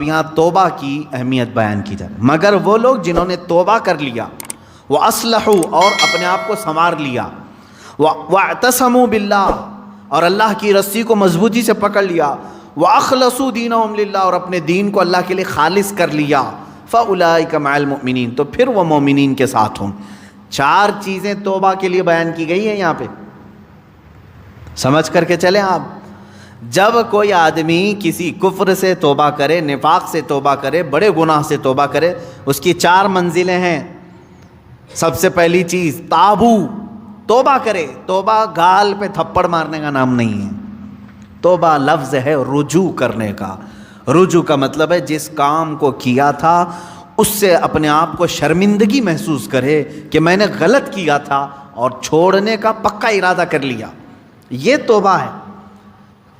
یہاں توبہ کی اہمیت بیان کی جائے، مگر وہ لوگ جنہوں نے توبہ کر لیا، وَأَصْلَحُوا اور اپنے آپ کو سنوار لیا، وَاعْتَصَمُوا بِاللَّهِ اور اللہ کی رسی کو مضبوطی سے پکڑ لیا، وَأَخْلَصُوا دِينَهُمْ لِلَّهِ اور اپنے دین کو اللہ کے لیے خالص کر لیا، فَأُولَٰئِكَ مَعَ الْمُؤْمِنِينَ تو پھر وہ مومنین کے ساتھ ہوں۔ چار چیزیں توبہ کے لیے بیان کی گئی ہیں یہاں پہ، سمجھ کر کے چلیں آپ۔ جب کوئی آدمی کسی کفر سے توبہ کرے، نفاق سے توبہ کرے، بڑے گناہ سے توبہ کرے، اس کی چار منزلیں ہیں۔ سب سے پہلی چیز تابو، توبہ کرے۔ توبہ گال پہ تھپڑ مارنے کا نام نہیں ہے، توبہ لفظ ہے رجوع کرنے کا۔ رجوع کا مطلب ہے جس کام کو کیا تھا اس سے اپنے آپ کو شرمندگی محسوس کرے کہ میں نے غلط کیا تھا اور چھوڑنے کا پکا ارادہ کر لیا، یہ توبہ ہے۔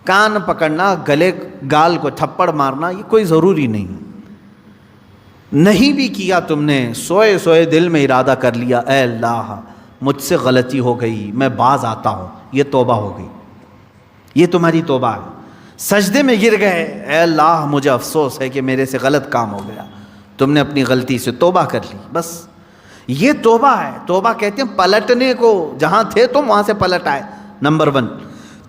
کان پکڑنا، گلے گال کو تھپڑ مارنا یہ کوئی ضروری نہیں بھی کیا تم نے، سوئے سوئے دل میں ارادہ کر لیا اے اللہ مجھ سے غلطی ہو گئی، میں باز آتا ہوں، یہ توبہ ہو گئی، یہ تمہاری توبہ ہے۔ سجدے میں گر گئے، اے اللہ مجھے افسوس ہے کہ میرے سے غلط کام ہو گیا، تم نے اپنی غلطی سے توبہ کر لی، بس یہ توبہ ہے۔ توبہ کہتے ہیں پلٹنے کو، جہاں تھے تم وہاں سے پلٹ آئے۔ نمبر 1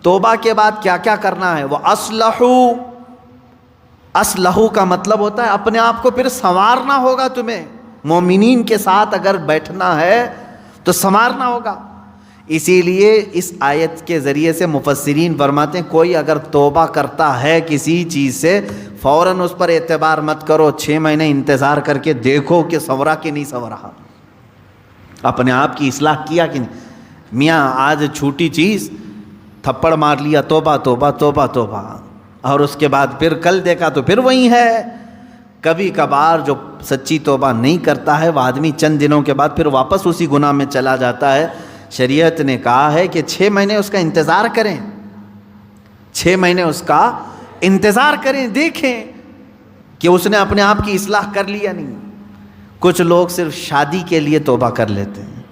توبہ کے بعد کیا کیا کرنا ہے؟ وہ اصلحو کا مطلب ہوتا ہے اپنے آپ کو پھر سنوارنا ہوگا تمہیں۔ مومنین کے ساتھ اگر بیٹھنا ہے تو سنوارنا ہوگا۔ اسی لیے اس آیت کے ذریعے سے مفسرین فرماتے ہیں کوئی اگر توبہ کرتا ہے کسی چیز سے فوراً اس پر اعتبار مت کرو، 6 مہینے انتظار کر کے دیکھو کہ سنورا کہ نہیں سنورا، اپنے آپ کی اصلاح کیا کہ نہیں۔ میاں آج چھوٹی چیز تھپڑ مار لیا، توبہ توبہ توبہ توبہ، اور اس کے بعد پھر کل دیکھا تو پھر وہی ہے۔ کبھی کبھار جو سچی توبہ نہیں کرتا ہے وہ آدمی چند دنوں کے بعد پھر واپس اسی گناہ میں چلا جاتا ہے۔ شریعت نے کہا ہے کہ 6 مہینے اس کا انتظار کریں، 6 مہینے اس کا انتظار کریں، دیکھیں کہ اس نے اپنے آپ کی اصلاح کر لی یا نہیں۔ کچھ لوگ صرف شادی کے لیے توبہ کر لیتے ہیں،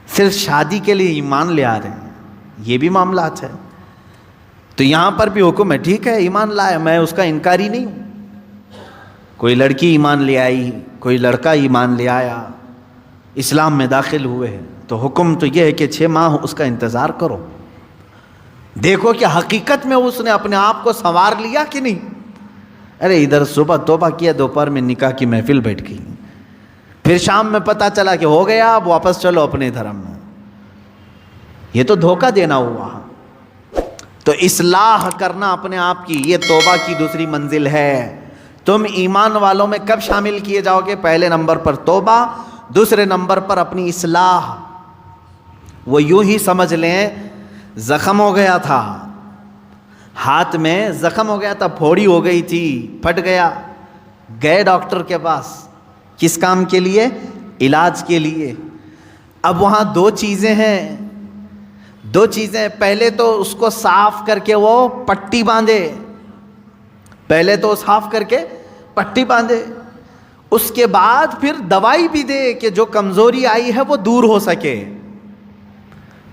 صرف شادی کے لیے ایمان لے آ رہے ہیں، یہ بھی معاملات ہے۔ تو یہاں پر بھی حکم ہے، ٹھیک ہے ایمان لائے، میں اس کا انکاری نہیں ہوں۔ کوئی لڑکی ایمان لے آئی، کوئی لڑکا ایمان لے آیا، اسلام میں داخل ہوئے ہیں، تو حکم تو یہ ہے کہ 6 ماہ اس کا انتظار کرو، دیکھو کہ حقیقت میں اس نے اپنے آپ کو سنوار لیا کہ نہیں۔ ارے ادھر صبح توبہ کیا، دوپہر میں نکاح کی محفل بیٹھ گئی، پھر شام میں پتہ چلا کہ ہو گیا، اب واپس چلو اپنے دھرم میں، یہ تو دھوکہ دینا ہوا۔ تو اصلاح کرنا اپنے آپ کی، یہ توبہ کی دوسری منزل ہے۔ تم ایمان والوں میں کب شامل کیے جاؤ گے؟ پہلے نمبر پر توبہ، دوسرے نمبر پر اپنی اصلاح۔ وہ یوں ہی سمجھ لیں زخم ہو گیا تھا، ہاتھ میں زخم ہو گیا تھا، پھوڑی ہو گئی تھی، پھٹ گیا، گئے ڈاکٹر کے پاس، کس کام کے لیے؟ علاج کے لیے۔ اب وہاں 2 چیزیں ہیں، 2 چیزیں۔ پہلے تو اس کو صاف کر کے وہ پٹی باندھے، پہلے تو صاف کر کے پٹی باندھے، اس کے بعد پھر دوائی بھی دے کہ جو کمزوری آئی ہے وہ دور ہو سکے۔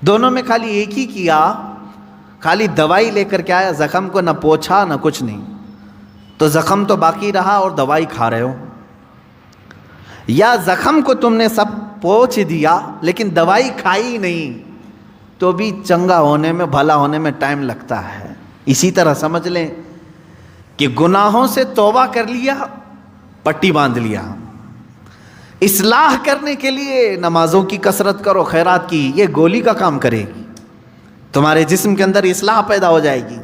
دونوں میں خالی ایک ہی کیا، خالی دوائی لے کر کے آیا، زخم کو نہ پوچھا نہ کچھ نہیں، تو زخم تو باقی رہا اور دوائی کھا رہے ہو۔ یا زخم کو تم نے سب پوچھ دیا لیکن دوائی کھائی نہیں، تو بھی چنگا ہونے میں، بھلا ہونے میں ٹائم لگتا ہے۔ اسی طرح سمجھ لیں کہ گناہوں سے توبہ کر لیا، پٹی باندھ لیا، اصلاح کرنے کے لیے نمازوں کی کثرت کرو، خیرات کی، یہ گولی کا کام کرے گی، تمہارے جسم کے اندر اصلاح پیدا ہو جائے گی۔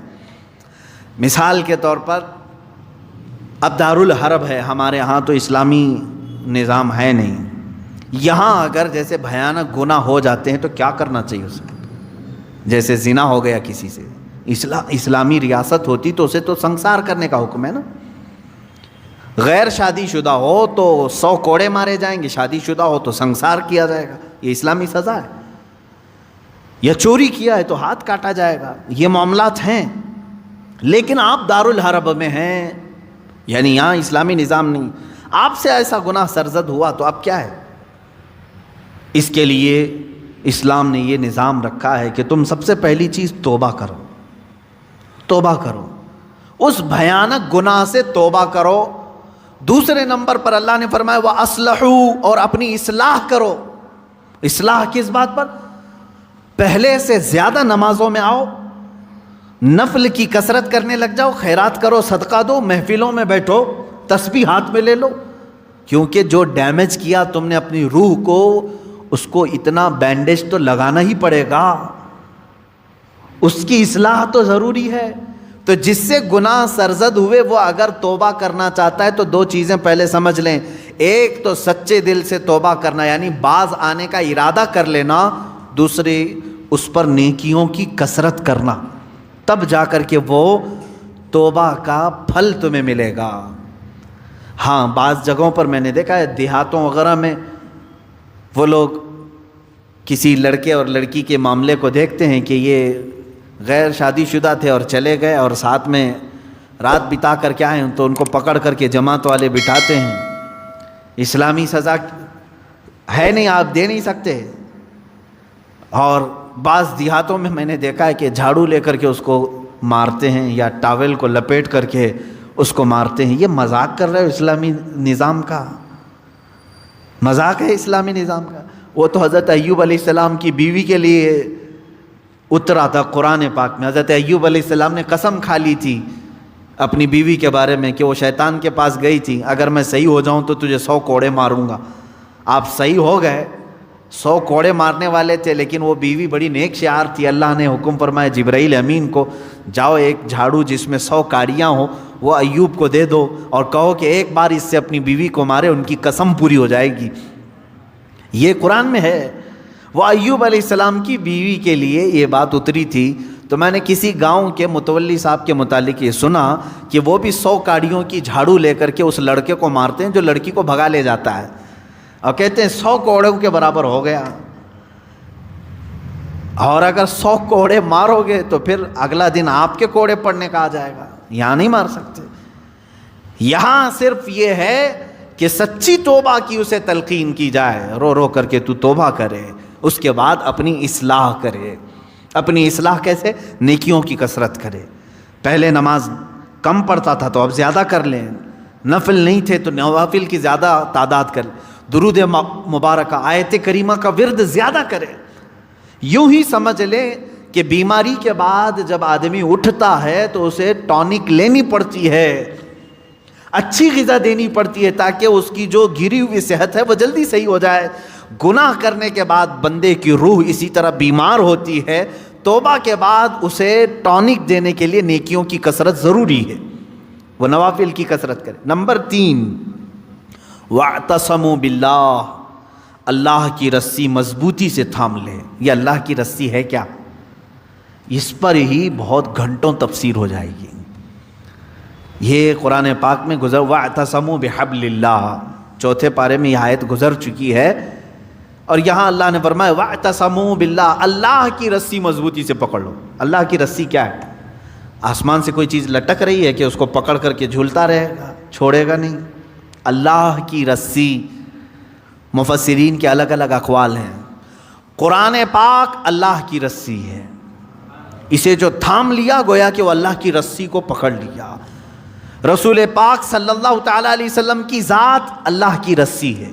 مثال کے طور پر اب دارالحرب ہے ہمارے ہاں، تو اسلامی نظام ہے نہیں، یہاں اگر جیسے بھیانک گناہ ہو جاتے ہیں تو کیا کرنا چاہیے اسے؟ جیسے زنا ہو گیا کسی سے، اسلامی ریاست ہوتی تو اسے تو سنسار کرنے کا حکم ہے نا۔ غیر شادی شدہ ہو تو 100 کوڑے مارے جائیں گے، شادی شدہ ہو تو سنسار کیا جائے گا، یہ اسلامی سزا ہے۔ یا چوری کیا ہے تو ہاتھ کاٹا جائے گا، یہ معاملات ہیں۔ لیکن آپ دارالحرب میں ہیں، یعنی یہاں اسلامی نظام نہیں، آپ سے ایسا گناہ سرزد ہوا تو اب کیا ہے؟ اس کے لیے اسلام نے یہ نظام رکھا ہے کہ تم سب سے پہلی چیز توبہ کرو، توبہ کرو، اس بھیانک گناہ سے توبہ کرو۔ دوسرے نمبر پر اللہ نے فرمایا وَأَصْلِحُوا، اور اپنی اصلاح کرو۔ اصلاح کس بات پر؟ پہلے سے زیادہ نمازوں میں آؤ، نفل کی کثرت کرنے لگ جاؤ، خیرات کرو، صدقہ دو، محفلوں میں بیٹھو، تسبیح ہاتھ میں لے لو، کیونکہ جو ڈیمیج کیا تم نے اپنی روح کو، اس کو اتنا بینڈیج تو لگانا ہی پڑے گا، اس کی اصلاح تو ضروری ہے۔ تو جس سے گناہ سرزد ہوئے وہ اگر توبہ کرنا چاہتا ہے تو دو چیزیں پہلے سمجھ لیں، ایک تو سچے دل سے توبہ کرنا یعنی باز آنے کا ارادہ کر لینا، دوسری اس پر نیکیوں کی کثرت کرنا، تب جا کر کے وہ توبہ کا پھل تمہیں ملے گا۔ ہاں بعض جگہوں پر میں نے دیکھا ہے دیہاتوں وغیرہ میں وہ لوگ کسی لڑکے اور لڑکی کے معاملے کو دیکھتے ہیں کہ یہ غیر شادی شدہ تھے اور چلے گئے اور ساتھ میں رات بتا کر کے آئے تو ان کو پکڑ کر کے جماعت والے بٹھاتے ہیں۔ اسلامی سزا ہے نہیں، آپ دے نہیں سکتے۔ اور بعض دیہاتوں میں نے دیکھا ہے کہ جھاڑو لے کر کے اس کو مارتے ہیں یا ٹاول کو لپیٹ کر کے اس کو مارتے ہیں۔ یہ مذاق کر رہے ہو اسلامی نظام کا؟ مذاق ہے اسلامی نظام کا؟ وہ تو حضرت ایوب علیہ السلام کی بیوی کے لیے اترا تھا قرآن پاک میں۔ حضرت ایوب علیہ السلام نے قسم کھا لی تھی اپنی بیوی کے بارے میں کہ وہ شیطان کے پاس گئی تھی، اگر میں صحیح ہو جاؤں تو تجھے 100 کوڑے ماروں گا۔ آپ صحیح ہو گئے، 100 کوڑے مارنے والے تھے، لیکن وہ بیوی بڑی نیک شعار تھی۔ اللہ نے حکم فرمایا جبرائیل امین کو، جاؤ ایک جھاڑو جس میں 100 کاڑیاں ہوں وہ ایوب کو دے دو اور کہو کہ ایک بار اس سے اپنی بیوی کو مارے، ان کی قسم پوری ہو جائے گی۔ یہ قرآن میں ہے۔ وہ ایوب علیہ السلام کی بیوی کے لیے یہ بات اتری تھی۔ تو میں نے کسی گاؤں کے متولی صاحب کے متعلق یہ سنا کہ وہ بھی 100 کاڑیوں کی جھاڑو لے کر کے اس لڑکے کو مارتے ہیں جو لڑکی کو بھگا لے جاتا ہے، اور کہتے ہیں 100 کوڑوں کے برابر ہو گیا۔ اور اگر 100 کوڑے مارو گے تو پھر اگلا دن آپ کے کوڑے پڑنے کا آ جائے گا، یہاں نہیں مار سکتے۔ یہاں صرف یہ ہے کہ سچی توبہ کی اسے تلقین کی جائے، رو رو کر کے تو توبہ کرے، اس کے بعد اپنی اصلاح کرے۔ اپنی اصلاح کیسے؟ نیکیوں کی کثرت کرے۔ پہلے نماز کم پڑھتا تھا تو اب زیادہ کر لیں، نفل نہیں تھے تو نوافل کی زیادہ تعداد کر، درود مبارکہ آیت کریمہ کا ورد زیادہ کرے۔ یوں ہی سمجھ لیں کہ بیماری کے بعد جب آدمی اٹھتا ہے تو اسے ٹونک لینی پڑتی ہے، اچھی غذا دینی پڑتی ہے تاکہ اس کی جو گری ہوئی صحت ہے وہ جلدی صحیح ہو جائے۔ گناہ کرنے کے بعد بندے کی روح اسی طرح بیمار ہوتی ہے، توبہ کے بعد اسے ٹونک دینے کے لیے نیکیوں کی کثرت ضروری ہے، وہ نوافل کی کثرت کرے۔ نمبر 3 وَاعْتَصَمُوا بِاللَّهِ، اللہ کی رسی مضبوطی سے تھام لے۔ یہ اللہ کی رسی ہے کیا؟ اس پر ہی بہت گھنٹوں تفسیر ہو جائے گی۔ یہ قرآن پاک میں گزر وَاعْتَصَمُوا بِحَبْلِ اللَّهِ، چوتھے پارے میں یہ آیت گزر چکی ہے، اور یہاں اللہ نے فرمایا وَاعْتَصَمُوا بِاللَّهِ، اللہ کی رسی مضبوطی سے پکڑ لو۔ اللہ کی رسی کیا ہے؟ آسمان سے کوئی چیز لٹک رہی ہے کہ اس کو پکڑ کر کے جھولتا رہے گا، چھوڑے گا نہیں۔ اللہ کی رسی، مفسرین کے الگ الگ اقوال ہیں۔ قرآن پاک اللہ کی رسی ہے، اسے جو تھام لیا گویا کہ وہ اللہ کی رسی کو پکڑ لیا۔ رسول پاک صلی اللہ تعالیٰ علیہ وسلم کی ذات اللہ کی رسی ہے،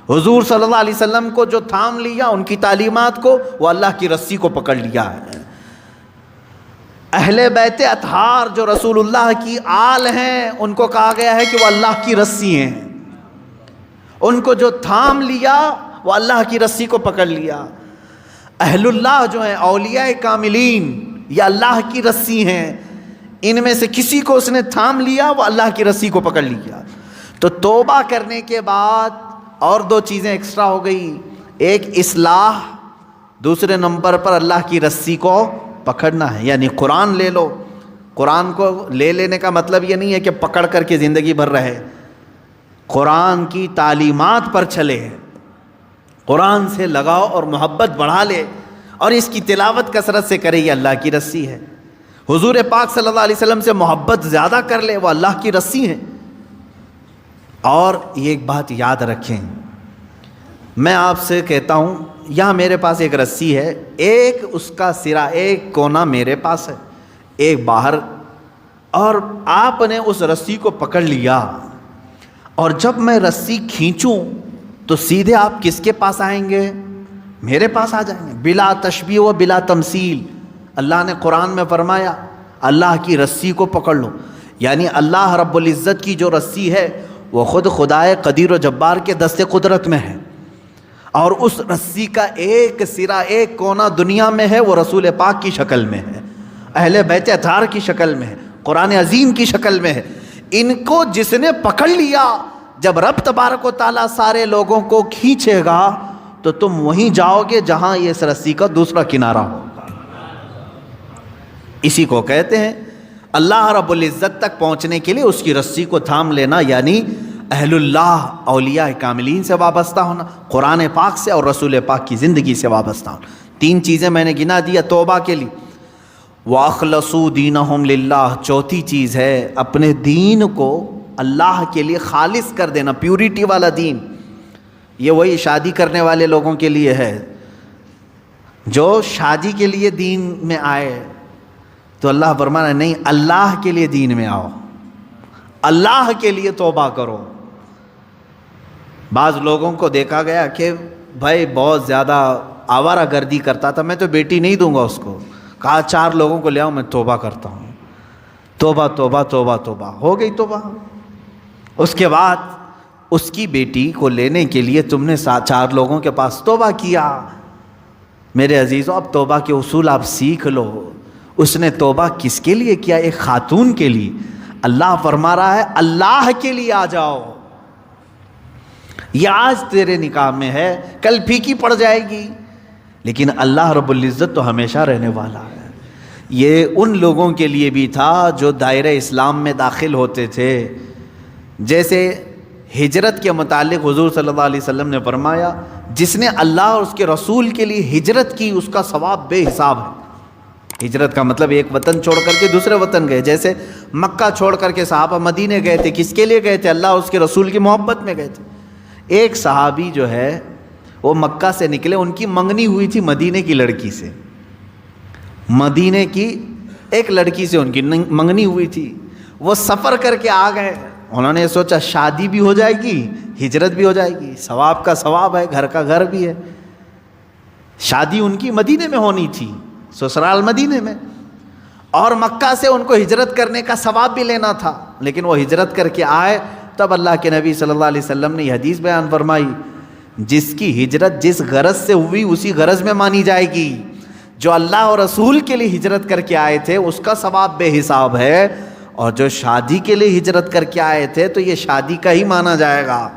حضور صلی اللہ علیہ وسلم کو جو تھام لیا، ان کی تعلیمات کو، وہ اللہ کی رسی کو پکڑ لیا ہے۔ اہل بیت اطہار جو رسول اللہ کی آل ہیں، ان کو کہا گیا ہے کہ وہ اللہ کی رسی ہیں، ان کو جو تھام لیا وہ اللہ کی رسی کو پکڑ لیا۔ اہل اللہ جو ہیں، اولیاء کاملین، یہ اللہ کی رسی ہیں، ان میں سے کسی کو اس نے تھام لیا وہ اللہ کی رسی کو پکڑ لیا۔ تو توبہ کرنے کے بعد اور 2 چیزیں ایکسٹرا ہو گئی، ایک اصلاح، دوسرے نمبر پر اللہ کی رسی کو پکڑنا ہے، یعنی قرآن لے لو۔ قرآن کو لے لینے کا مطلب یہ نہیں ہے کہ پکڑ کر کے زندگی بھر رہے، قرآن کی تعلیمات پر چلے، قرآن سے لگاؤ اور محبت بڑھا لے، اور اس کی تلاوت کثرت سے کرے، یہ اللہ کی رسی ہے۔ حضور پاک صلی اللہ علیہ وسلم سے محبت زیادہ کر لے، وہ اللہ کی رسی ہے۔ اور یہ ایک بات یاد رکھیں، میں آپ سے کہتا ہوں، یہاں میرے پاس ایک رسی ہے، ایک اس کا سرا، ایک کونا میرے پاس ہے، ایک باہر اور آپ نے اس رسی کو پکڑ لیا، اور جب میں رسی کھینچوں تو سیدھے آپ کس کے پاس آئیں گے؟ میرے پاس آ جائیں گے، بلا تشبیہ و بلا تمثیل۔ اللہ نے قرآن میں فرمایا اللہ کی رسی کو پکڑ لو، یعنی اللہ رب العزت کی جو رسی ہے وہ خود خدائے قدیر و جبار کے دست قدرت میں ہے، اور اس رسی کا ایک سرا، ایک کونا دنیا میں ہے، وہ رسول پاک کی شکل میں ہے، اہل بیت اطہار کی شکل میں ہے، قرآن عظیم کی شکل میں ہے۔ ان کو جس نے پکڑ لیا، جب رب تبارک و تعالیٰ سارے لوگوں کو کھینچے گا تو تم وہیں جاؤ گے جہاں یہ اس رسی کا دوسرا کنارہ ہوگا۔ اسی کو کہتے ہیں اللہ رب العزت تک پہنچنے کے لیے اس کی رسی کو تھام لینا، یعنی اہل اللہ، اولیاء کاملین سے وابستہ ہونا، قرآن پاک سے اور رسول پاک کی زندگی سے وابستہ ہونا۔ 3 چیزیں میں نے گنا دیا توبہ کے لیے۔ وَأَخْلَصُوا دِينَهُمْ لِلَّهِ، چوتھی چیز ہے اپنے دین کو اللہ کے لیے خالص کر دینا، پیورٹی والا دین۔ یہ وہی شادی کرنے والے لوگوں کے لیے ہے، جو شادی کے لیے دین میں آئے تو اللہ فرمانا نہیں، اللہ کے لیے دین میں آؤ، اللہ کے لیے توبہ کرو۔ بعض لوگوں کو دیکھا گیا کہ بھائی بہت زیادہ آوارہ گردی کرتا تھا، میں تو بیٹی نہیں دوں گا اس کو، کہا 4 لوگوں کو لے آؤ، میں توبہ کرتا ہوں۔ توبہ توبہ توبہ توبہ، ہو گئی توبہ۔ اس کے بعد اس کی بیٹی کو لینے کے لیے تم نے 4 لوگوں کے پاس توبہ کیا۔ میرے عزیزوں، اب توبہ کے اصول آپ سیکھ لو۔ اس نے توبہ کس کے لیے کیا؟ ایک خاتون کے لیے۔ اللہ فرما رہا ہے اللہ کے لیے آ جاؤ، یہ آج تیرے نکاح میں ہے، کل پھیکی پڑ جائے گی، لیکن اللہ رب العزت تو ہمیشہ رہنے والا ہے۔ یہ ان لوگوں کے لیے بھی تھا جو دائرہ اسلام میں داخل ہوتے تھے۔ جیسے ہجرت کے متعلق حضور صلی اللہ علیہ وسلم نے فرمایا جس نے اللہ اور اس کے رسول کے لیے ہجرت کی اس کا ثواب بے حساب ہے۔ ہجرت کا مطلب ایک وطن چھوڑ کر کے دوسرے وطن گئے، جیسے مکہ چھوڑ کر کے صحابہ مدینے گئے تھے، کس کے لیے گئے تھے؟ اللہ اور اس کے رسول کی محبت میں گئے تھے۔ ایک صحابی جو ہے وہ مکہ سے نکلے، ان کی منگنی ہوئی تھی مدینے کی لڑکی سے، مدینے کی ایک لڑکی سے ان کی منگنی ہوئی تھی۔ وہ سفر کر کے آ گئے، انہوں نے سوچا شادی بھی ہو جائے گی، ہجرت بھی ہو جائے گی، ثواب کا ثواب ہے، گھر کا گھر بھی ہے۔ شادی ان کی مدینے میں ہونی تھی، سسرال مدینے میں، اور مکہ سے ان کو ہجرت کرنے کا ثواب بھی لینا تھا، لیکن وہ ہجرت کر کے آئے۔ تب اللہ کے نبی صلی اللہ علیہ وسلم نے یہ حدیث بیان فرمائی، جس کی ہجرت جس غرض سے ہوئی اسی غرض میں مانی جائے گی۔ جو اللہ اور رسول کے لیے ہجرت کر کے آئے تھے اس کا ثواب بے حساب ہے، اور جو شادی کے لیے ہجرت کر کے آئے تھے تو یہ شادی کا ہی مانا جائے گا،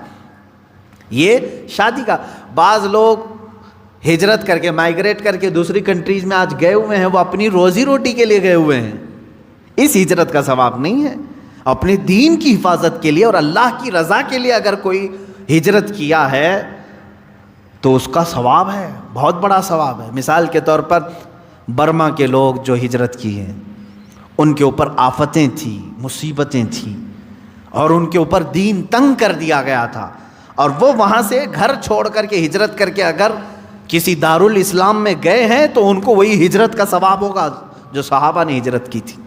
یہ شادی کا۔ بعض لوگ ہجرت کر کے، مائگریٹ کر کے دوسری کنٹریز میں آج گئے ہوئے ہیں، وہ اپنی روزی روٹی کے لیے گئے ہوئے ہیں، اس ہجرت کا ثواب نہیں ہے۔ اپنے دین کی حفاظت کے لیے اور اللہ کی رضا کے لیے اگر کوئی ہجرت کیا ہے تو اس کا ثواب ہے، بہت بڑا ثواب ہے۔ مثال کے طور پر برما کے لوگ جو ہجرت کی ہیں، ان کے اوپر آفتیں تھیں، مصیبتیں تھیں، اور ان کے اوپر دین تنگ کر دیا گیا تھا، اور وہ وہاں سے گھر چھوڑ کر کے ہجرت کر کے اگر کسی دارالاسلام میں گئے ہیں تو ان کو وہی ہجرت کا ثواب ہوگا جو صحابہ نے ہجرت کی تھی۔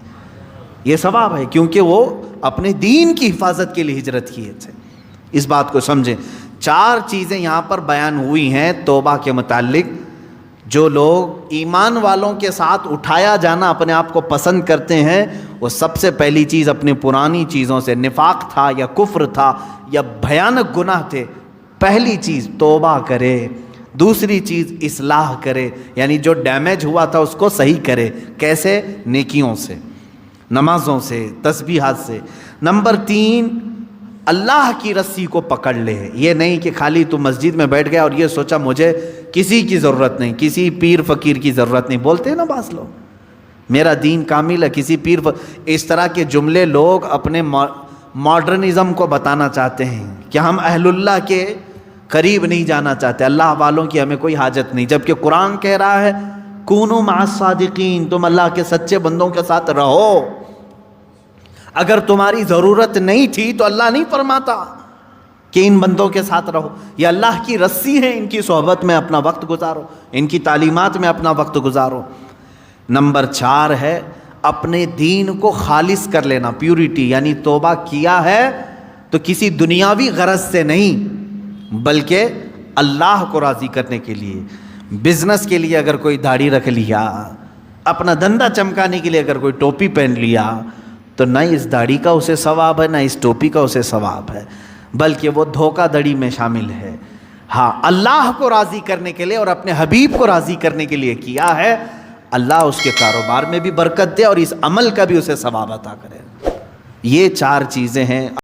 یہ ثواب ہے کیونکہ وہ اپنے دین کی حفاظت کے لیے ہجرت کیے تھے۔ اس بات کو سمجھیں۔ 4 چیزیں یہاں پر بیان ہوئی ہیں توبہ کے متعلق۔ جو لوگ ایمان والوں کے ساتھ اٹھایا جانا اپنے آپ کو پسند کرتے ہیں، وہ سب سے پہلی چیز اپنی پرانی چیزوں سے، نفاق تھا یا کفر تھا یا بھیانک گناہ تھے، پہلی چیز توبہ کرے۔ دوسری چیز اصلاح کرے، یعنی جو ڈیمیج ہوا تھا اس کو صحیح کرے۔ کیسے؟ نیکیوں سے، نمازوں سے، تسبیحات سے۔ نمبر 3، اللہ کی رسی کو پکڑ لے۔ یہ نہیں کہ خالی تو مسجد میں بیٹھ گیا اور یہ سوچا مجھے کسی کی ضرورت نہیں، کسی پیر فقیر کی ضرورت نہیں، بولتے ہیں نا بعض لوگ، میرا دین کامل ہے، کسی پیر اس طرح کے جملے لوگ اپنے ماڈرنزم کو بتانا چاہتے ہیں کہ ہم اہل اللہ کے قریب نہیں جانا چاہتے، اللہ والوں کی ہمیں کوئی حاجت نہیں، جبکہ قرآن کہہ رہا ہے کونوا مع الصادقین، تم اللہ کے سچے بندوں کے ساتھ رہو۔ اگر تمہاری ضرورت نہیں تھی تو اللہ نہیں فرماتا کہ ان بندوں کے ساتھ رہو، یہ اللہ کی رسی ہے، ان کی صحبت میں اپنا وقت گزارو، ان کی تعلیمات میں اپنا وقت گزارو۔ نمبر 4 ہے اپنے دین کو خالص کر لینا، پیورٹی، یعنی توبہ کیا ہے تو کسی دنیاوی غرض سے نہیں بلکہ اللہ کو راضی کرنے کے لیے۔ بزنس کے لیے اگر کوئی داڑھی رکھ لیا، اپنا دھندا چمکانے کے لیے اگر کوئی ٹوپی پہن لیا، تو نہ اس داڑھی کا اسے ثواب ہے نہ اس ٹوپی کا اسے ثواب ہے، بلکہ وہ دھوکہ دڑی میں شامل ہے۔ ہاں، اللہ کو راضی کرنے کے لیے اور اپنے حبیب کو راضی کرنے کے لیے کیا ہے، اللہ اس کے کاروبار میں بھی برکت دے اور اس عمل کا بھی اسے ثواب عطا کرے۔ یہ 4 چیزیں ہیں۔